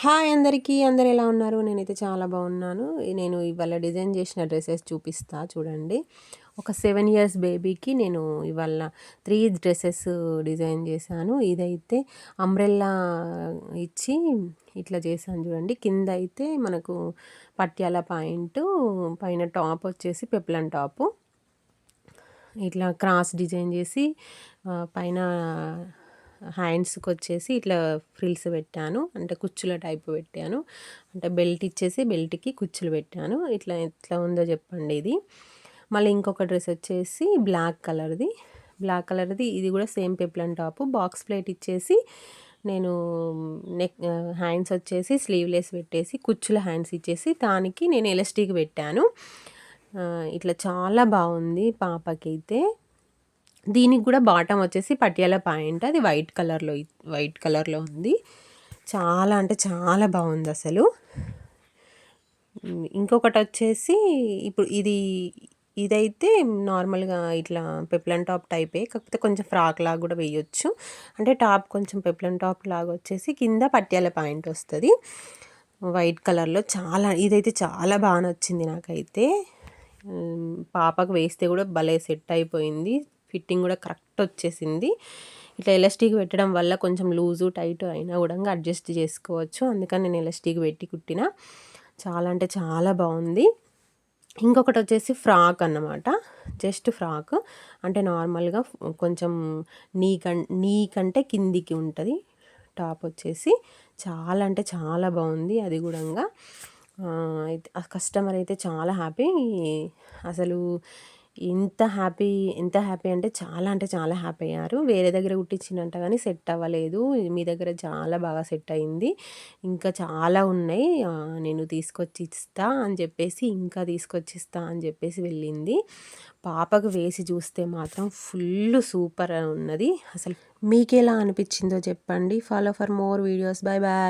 Hi అందరికీ! అందరూ ఎలా ఉన్నారు? నేనైతే చాలా బాగున్నాను. నేను ఇవాళ డిజైన్ చేసిన డ్రెసెస్ చూపిస్తా చూడండి. ఒక 7 ఇయర్స్ బేబీకి నేను ఇవాళ 3 డ్రెసెస్ డిజైన్ చేశాను. ఇదైతే అంబ్రెల్లా ఇచ్చి ఇట్లా చేశాను చూడండి. కింద అయితే మనకు పట్యాల పాయింటు, పైన టాప్ వచ్చేసి పెప్లమ్ టాపు. ఇట్లా క్రాస్ డిజైన్ చేసి పైన హ్యాండ్స్కి వచ్చేసి ఇట్లా ఫ్రిల్స్ పెట్టాను, అంటే కుచ్చుల టైప్ పెట్టాను. అంటే బెల్ట్ ఇచ్చేసి బెల్ట్కి కుచ్చులు పెట్టాను. ఇట్లా ఎట్లా ఉందో చెప్పండి ఇది. మళ్ళీ ఇంకొక డ్రెస్ వచ్చేసి బ్లాక్ కలర్ది ఇది కూడా same peplum top. Box plate ఇచ్చేసి నేను నెక్ హ్యాండ్స్ వచ్చేసి స్లీవ్లెస్ పెట్టేసి కుచ్చుల హ్యాండ్స్ ఇచ్చేసి దానికి నేను ఎలాస్టిక్ పెట్టాను. ఇట్లా చాలా బాగుంది పాపకైతే. దీనికి కూడా బాటమ్ వచ్చేసి పటియాలా పాయింట్, అది వైట్ కలర్లో ఉంది. చాలా అంటే చాలా బాగుంది అసలు. ఇంకొకటి వచ్చేసి ఇప్పుడు ఇదైతే నార్మల్గా ఇట్లా పెప్లమ్ టాప్ టైపే, కాకపోతే కొంచెం ఫ్రాక్ లాగా కూడా వేయొచ్చు. అంటే టాప్ కొంచెం పెప్లమ్ టాప్ లాగా వచ్చేసి కింద పట్యాల పాయింట్ వస్తుంది వైట్ కలర్లో. ఇదైతే చాలా బాగా నచ్చింది నాకైతే. పాపకు వేస్తే కూడా భలే సెట్ అయిపోయింది. ఫిట్టింగ్ కూడా కరెక్ట్ వచ్చేసింది. ఇట్లా ఎలాస్టిక్ పెట్టడం వల్ల కొంచెం లూజు టైట్ అయినా కూడా అడ్జస్ట్ చేసుకోవచ్చు. అందుకని నేను ఎలాస్టిక్ పెట్టి కుట్టిన. చాలా అంటే చాలా బాగుంది. ఇంకొకటి వచ్చేసి ఫ్రాక్ అన్నమాట. జస్ట్ ఫ్రాక్, అంటే నార్మల్గా కొంచెం నీ కంటే కిందికి ఉంటుంది టాప్ వచ్చేసి. చాలా అంటే చాలా బాగుంది అది కూడా. అయితే ఆ కస్టమర్ అయితే చాలా హ్యాపీ. అసలు ఎంత హ్యాపీ అంటే చాలా హ్యాపీ అయ్యారు. వేరే దగ్గర కుట్టించిందంట కానీ సెట్ అవ్వలేదు, మీ దగ్గర చాలా బాగా సెట్ అయింది, ఇంకా చాలా ఉన్నాయి, నేను తీసుకొచ్చి ఇస్తా అని చెప్పేసి వెళ్ళింది. పాపకు వేసి చూస్తే మాత్రం ఫుల్ సూపర్ ఉన్నది. అసలు మీకు ఎలా అనిపించిందో చెప్పండి. Follow for more videos. Bye bye.